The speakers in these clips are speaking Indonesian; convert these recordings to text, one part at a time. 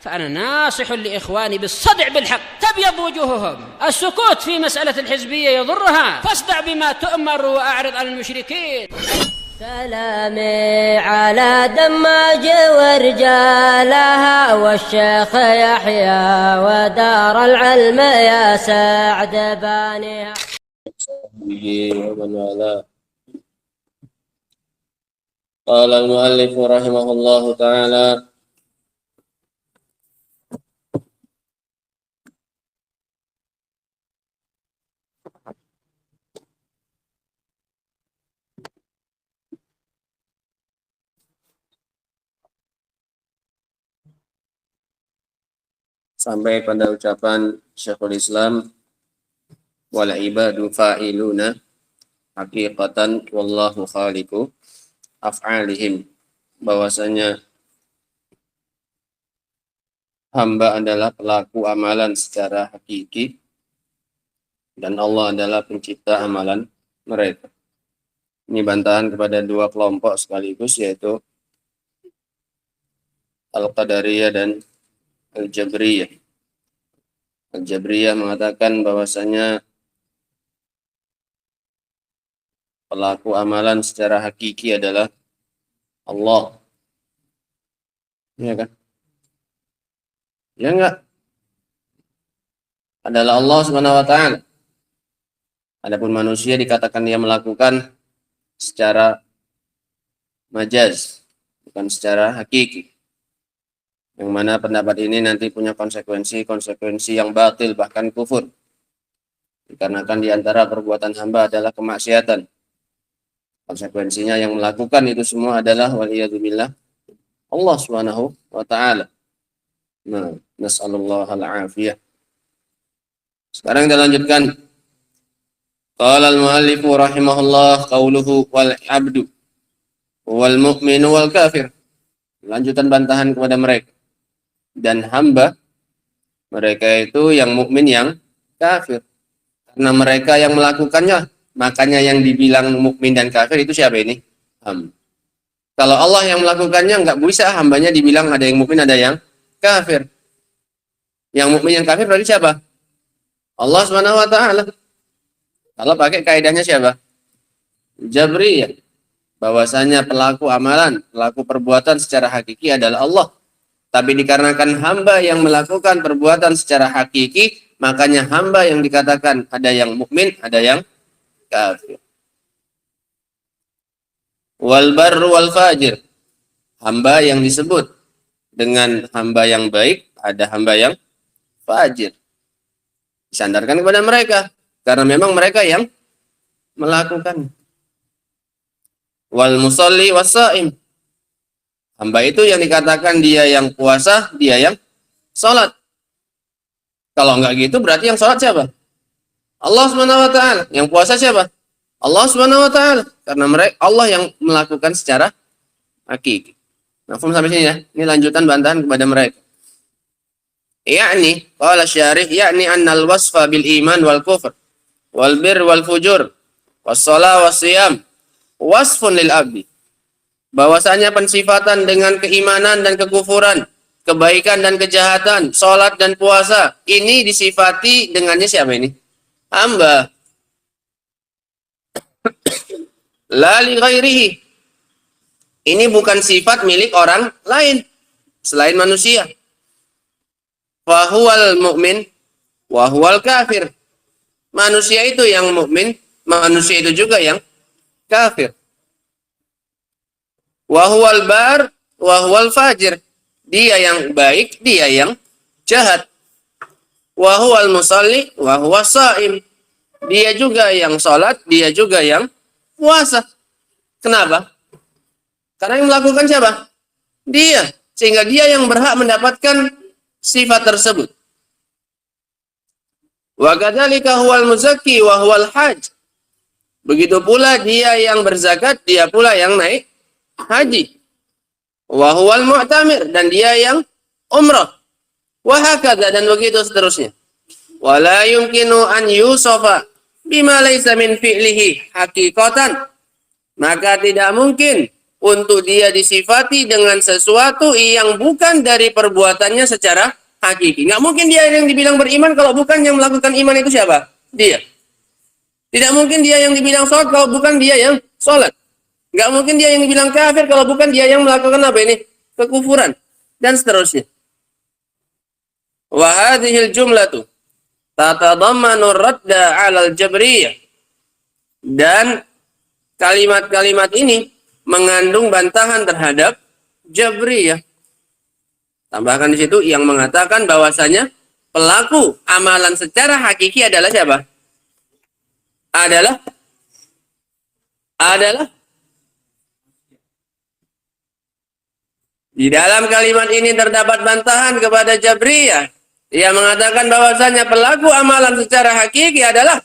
فأنا ناصح لإخواني بالصدع بالحق، تبيض وجوههم. السكوت في مسألة الحزبية يضرها، فاصدع بما تؤمر وأعرض عن المشركين. سلامي على دماج ورجالها والشيخ يحيى ودار العلم يا سعد بانيها. قال المؤلف رحمه الله تعالى: sampai pada ucapan Syekhul Islam, wal ibadu fa'iluna haqiqatan wallahu khaliqu af'alihim, bahwasanya hamba adalah pelaku amalan secara hakiki dan Allah adalah pencipta amalan mereka. Ini bantahan kepada dua kelompok sekaligus, yaitu Al-Qadariyah dan Al-Jabriyah. Al-Jabriyah mengatakan bahwasanya pelaku amalan secara hakiki adalah Allah. Ya kan? Ya enggak? Adalah Allah Subhanahu wa ta'ala. Adapun manusia dikatakan dia melakukan secara majaz, bukan secara hakiki. Yang mana pendapat ini nanti punya konsekuensi yang batil, bahkan kufur. Dikarenakan di antara perbuatan hamba adalah kemaksiatan. Konsekuensinya yang melakukan itu semua adalah waliyadzubillah Allah Subhanahu wa ta'ala. Nah, nas'alullah al-afiyah. Sekarang kita lanjutkan. Qala al-muallifu rahimahullah qauluhu wal abdu wal mu'minu wal kafir. Lanjutan bantahan kepada mereka. Dan hamba, mereka itu yang mukmin, yang kafir. Karena mereka yang melakukannya, makanya yang dibilang mukmin dan kafir itu siapa ini? Hamba. Kalau Allah yang melakukannya, nggak bisa hambanya dibilang ada yang mukmin, ada yang kafir. Yang mukmin, yang kafir berarti siapa? Allah Subhanahu wa ta'ala. Kalau pakai kaidahnya siapa? Jabriyah. Bahwasanya pelaku amalan, pelaku perbuatan secara hakiki adalah Allah. Tapi dikarenakan hamba yang melakukan perbuatan secara hakiki, makanya hamba yang dikatakan ada yang mukmin, ada yang kafir. Wal barru wal fajir. Hamba yang disebut dengan hamba yang baik, ada hamba yang fajir. Disandarkan kepada mereka, karena memang mereka yang melakukan. Wal musalli was saim. Hamba itu yang dikatakan dia yang puasa, dia yang sholat. Kalau enggak gitu berarti yang sholat siapa? Allah Subhanahu wa ta'ala. Yang puasa siapa? Allah Subhanahu wa ta'ala. Karena mereka Allah yang melakukan secara hakiki. Nah, sampai sini ya. Ini lanjutan bantahan kepada mereka. Ya'ni, qala syarih, ya'ni annal wasfa bil iman wal kufr wal bir wal fujur was shalah was siyam wasfun lil abdi. Bahwasanya pensifatan dengan keimanan dan kekufuran, kebaikan dan kejahatan, sholat dan puasa, ini disifati dengannya siapa ini? Hamba. La li ghairihi. Ini bukan sifat milik orang lain selain manusia. Wa huwal mu'min wa huwal kafir. Manusia itu yang mukmin, manusia itu juga yang kafir. Wa huwal bar wa huwal fajir. Dia yang baik, dia yang jahat. Wa huwal musalli wa huwas shaim. Dia juga yang sholat, dia juga yang puasa. Kenapa? Karena yang melakukan siapa? Dia. Sehingga dia yang berhak mendapatkan sifat tersebut. Wa kadzalika huwal muzakki wa huwal hajj. Begitu pula dia yang berzakat, dia pula yang naik haji. Wa huwal mu'tamir, dan dia yang umrah. Wa hakadha, dan begitu seterusnya. Wa la yumkinu an yusafa bima laysa min fi'lihi haqiqatan. Maka tidak mungkin untuk dia disifati dengan sesuatu yang bukan dari perbuatannya secara hakiki. Nggak mungkin dia yang dibilang beriman kalau bukan yang melakukan iman itu siapa? Dia. Tidak mungkin dia yang dibilang sholat kalau bukan dia yang sholat. Nggak mungkin dia yang dibilang kafir kalau bukan dia yang melakukan apa ini? Kekufuran. Dan seterusnya. Wa hadhil jumlatu tatadammanu radda 'alal jabriyah. Dan kalimat-kalimat ini mengandung bantahan terhadap Jabriyah. Tambahkan di situ yang mengatakan bahwasanya pelaku amalan secara hakiki adalah siapa? Adalah di dalam kalimat ini terdapat bantahan kepada Jabriyah yang mengatakan bahwasanya pelaku amalan secara hakiki adalah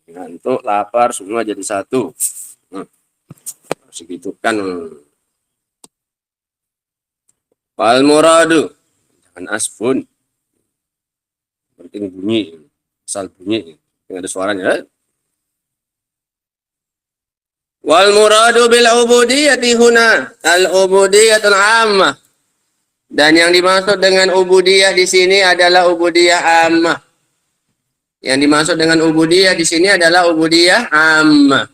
ngantuk, lapar, semua jadi satu. Segitu kan. Wal muradu, jangan asbun. Penting bunyi, asal bunyi, yang ada suaranya. Wal muradu bil ubudiyyati huna al ubudiyyatul ammah. Dan yang dimaksud dengan ubudiyah di sini adalah ubudiyah ammah. Yang dimaksud dengan ubudiyah di sini adalah ubudiyah ammah.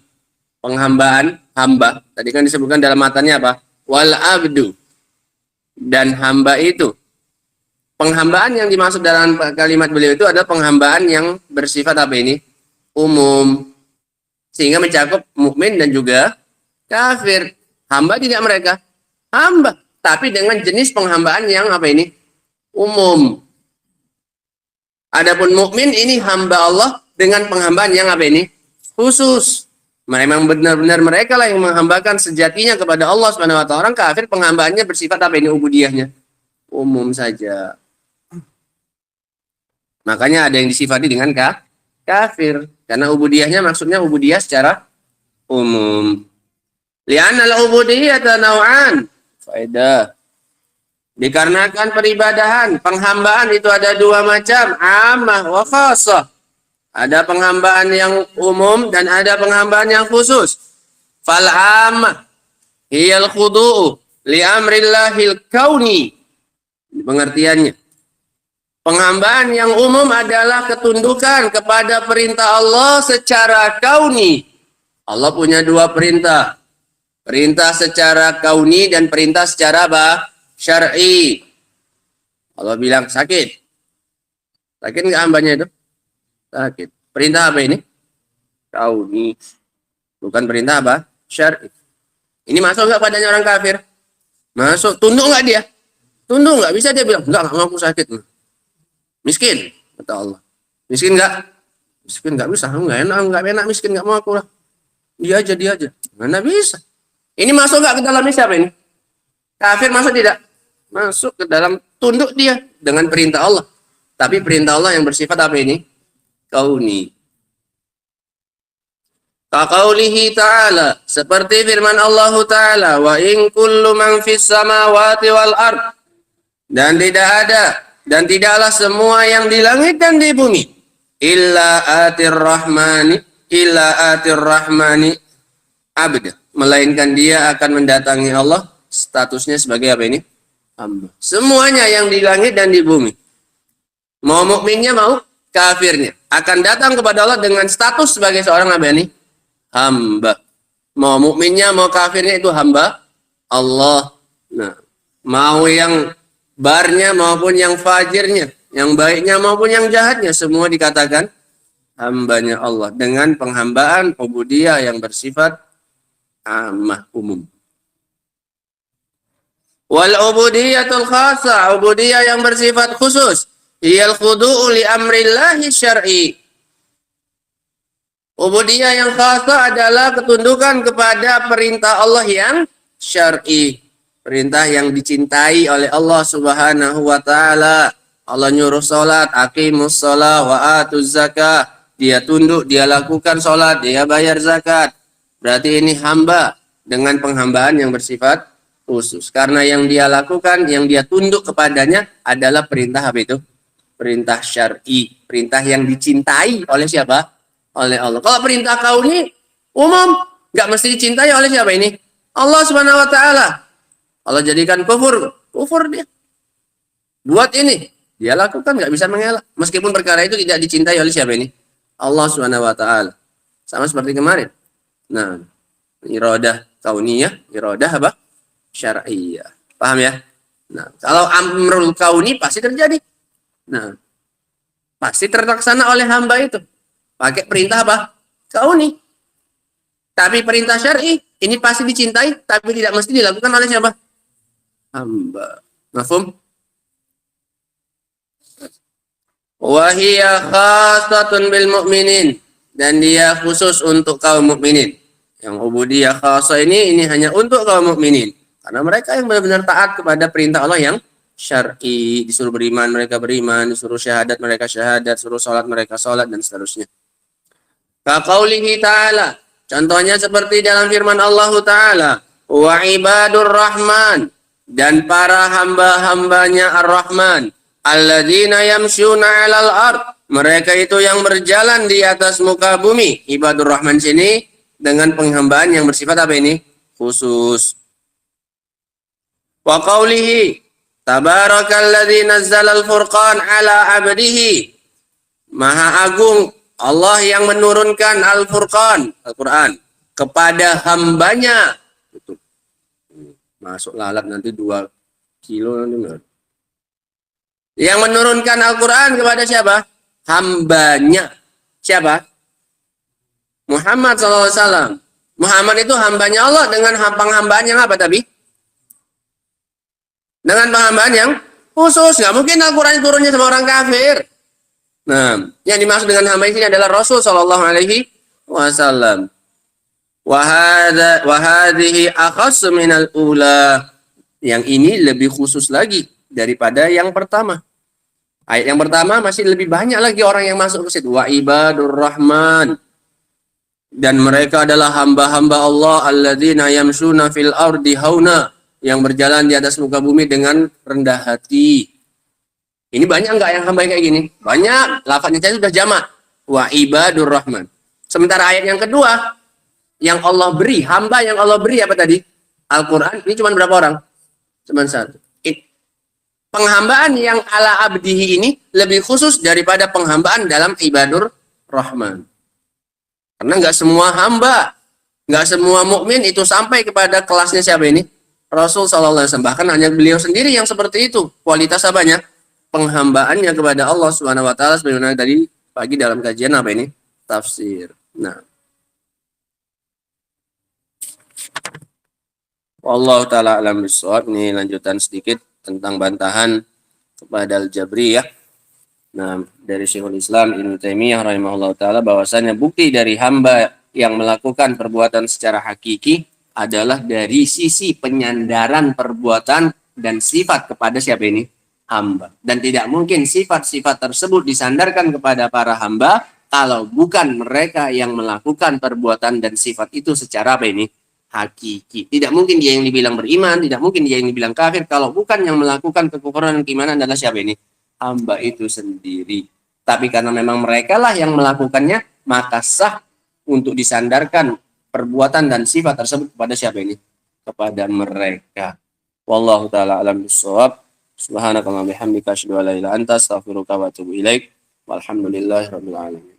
Penghambaan hamba. Tadi kan disebutkan dalam matanya apa? Wal abdu. Dan hamba itu. Penghambaan yang dimaksud dalam kalimat beliau itu adalah penghambaan yang bersifat apa ini? Umum. Sehingga mencakup mukmin dan juga kafir. Hamba tidak mereka? Hamba. Tapi dengan jenis penghambaan yang apa ini? Umum. Adapun mukmin ini hamba Allah dengan penghambaan yang apa ini? Khusus. Memang benar-benar mereka lah yang menghambakan sejatinya kepada Allah Subhanahu wa taala. Orang kafir penghambaannya bersifat apa ini? Ubudiyahnya umum saja. Makanya ada yang disifati dengan kafir karena ubudiyahnya maksudnya ubudiyah secara umum. Li'anna al-ubudiyyata naw'an. Faedah. Dikarenakan peribadahan, penghambaan itu ada dua macam, ammah wa khassah. Ada penghambaan yang umum dan ada penghambaan yang khusus. Fal ammah hiyal khudu'u li amrillahil kauni. Pengertiannya. Penghambaan yang umum adalah ketundukan kepada perintah Allah secara kauni. Allah punya dua perintah. Perintah secara kauni dan perintah secara apa? Syar'i. Allah bilang sakit. Sakit nggak hambanya itu? Sakit. Perintah apa ini? Kauni. Bukan perintah apa? Syar'i. Ini masuk nggak padanya orang kafir? Masuk. Tunduk nggak dia? Tunduk nggak? Bisa dia bilang, nggak mau aku sakit. Miskin, kata Allah. Miskin nggak? Miskin nggak bisa. Nggak enak miskin, nggak mau aku lah. Dia aja. Mana bisa? Ini masuk nggak ke dalamnya siapa ini? Kafir masuk tidak? Masuk ke dalam tunduk dia dengan perintah Allah. Tapi perintah Allah yang bersifat apa ini? Kauni. Kaqaulihi ta'ala, seperti firman Allah Ta'ala, wa in kullu man fis samawati wal ard. Dan tidaklah semua yang di langit dan di bumi illa atir rahmani abda, melainkan dia akan mendatangi Allah statusnya sebagai apa ini? Hamba. Semuanya yang di langit dan di bumi, mau mukminnya mau kafirnya, akan datang kepada Allah dengan status sebagai seorang apa ini? Hamba. Mau mukminnya mau kafirnya itu hamba Allah. Nah, mau yang barnya maupun yang fajirnya, yang baiknya maupun yang jahatnya, semua dikatakan hambanya Allah dengan penghambaan ubudiyah yang bersifat ammah umum. Wal ubudiyatul khassa, ubudiyah yang bersifat khusus, iyal khudu'u li amrillahi syar'i. Ubudiyah yang khassa adalah ketundukan kepada perintah Allah yang syar'i, perintah yang dicintai oleh Allah Subhanahu wa taala. Allah nyuruh salat, aqimus shalah wa atuz zakah. Dia tunduk, dia lakukan salat, dia bayar zakat. Berarti ini hamba dengan penghambaan yang bersifat khusus. Karena yang dia lakukan, yang dia tunduk kepadanya adalah perintah apa itu? Perintah syar'i, perintah yang dicintai oleh siapa? Oleh Allah. Kalau perintah kauni umum, Nggak mesti dicintai oleh siapa ini? Allah Subhanahu wa taala. Allah jadikan kufur dia. Buat ini, dia lakukan, nggak bisa mengelak. Meskipun perkara itu tidak dicintai oleh siapa ini? Allah Subhanahu wa taala. Sama seperti kemarin. Nah, iradah kauniyah, iradah apa? Syar'iyyah. Paham ya? Nah, kalau amrul kauni pasti terjadi. Nah, pasti terlaksana oleh hamba itu. Pakai perintah apa? Kauni. Tapi perintah syar'i ini pasti dicintai, tapi tidak mesti dilakukan oleh siapa? Hamba. Mafhum? Wa hiya khassatun bil mu'minin, dan dia khusus untuk kaum mukminin. Yang ubudiyah khassah ini hanya untuk kaum mukminin. Karena mereka yang benar-benar taat kepada perintah Allah yang syar'i, disuruh beriman mereka beriman, disuruh syahadat mereka syahadat, suruh salat mereka salat, dan seterusnya. Ka qaulihi ta'ala, contohnya seperti dalam firman Allah Ta'ala, wa ibadur rahman, dan para hamba-hambanya ar-Rahman, alladzina yamshuna 'alal ard, mereka itu yang berjalan di atas muka bumi. Ibadur Rahman sini dengan penghambaan yang bersifat apa ini? Khusus. Wa qaulihi tabarakalladzi nazzalal furqan 'ala 'abdihi, Maha agung Allah yang menurunkan Al-Furqan, Al-Quran, kepada hambanya. Itu. Masuk lalat nanti 2 kilo. Yang menurunkan Al-Quran kepada siapa? Hambanya. Siapa? Muhammad SAW. Muhammad itu hambanya Allah dengan penghambaan yang apa tadi? Dengan penghambaan yang khusus. Nggak mungkin Al-Quran turunnya sama orang kafir. Nah, yang dimaksud dengan hamba ini adalah Rasul Shallallahu Alaihi Wasallam. Wahadihi akhas minal ula. Yang ini lebih khusus lagi daripada yang pertama. Ayat yang pertama masih lebih banyak lagi orang yang masuk ke situ. Wa ibadur rahman, dan mereka adalah hamba-hamba Allah alladzina yamshuna fil ardi hauna, yang berjalan di atas muka bumi dengan rendah hati. Ini banyak enggak yang hamba kayak gini? Banyak. Lafadznya saya sudah jamak. Wa ibadur rahman. Sementara ayat yang kedua, yang Allah beri, hamba yang Allah beri apa tadi? Al-Quran. Ini cuma berapa orang? Cuma 1. Penghambaan yang ala abdihi ini lebih khusus daripada penghambaan dalam ibadur rahman. Karena enggak semua hamba, enggak semua mukmin itu sampai kepada kelasnya siapa ini? Rasul SAW. Bahkan hanya beliau sendiri yang seperti itu. Kualitas apanya? Penghambaannya kepada Allah Subhanahu wa taala, sebagaimana tadi pagi dalam kajian apa ini? Tafsir. Nah. Wallahu taala alam bissawab. Ini lanjutan sedikit tentang bantahan kepada Al-Jabriyah. Nah, dari Syekhul Islam Ibnu Taimiyah rahimahullah taala bahwasanya bukti dari hamba yang melakukan perbuatan secara hakiki adalah dari sisi penyandaran perbuatan dan sifat kepada siapa ini? Hamba. Dan tidak mungkin sifat-sifat tersebut disandarkan kepada para hamba kalau bukan mereka yang melakukan perbuatan dan sifat itu secara apa ini? Hakiki. Tidak mungkin dia yang dibilang beriman, tidak mungkin dia yang dibilang kafir kalau bukan yang melakukan kekufuran dan keimanan adalah siapa ini? Hamba itu sendiri. Tapi karena memang mereka lah yang melakukannya, maka sah untuk disandarkan perbuatan dan sifat tersebut kepada siapa ini? Kepada mereka. Wallahu taala alam bissawab. Subhanakallahumma bihamdika asyhadu an la ilaha illa anta astaghfiruka wa atubu ilaik. Walhamdulillahirabbil alamin.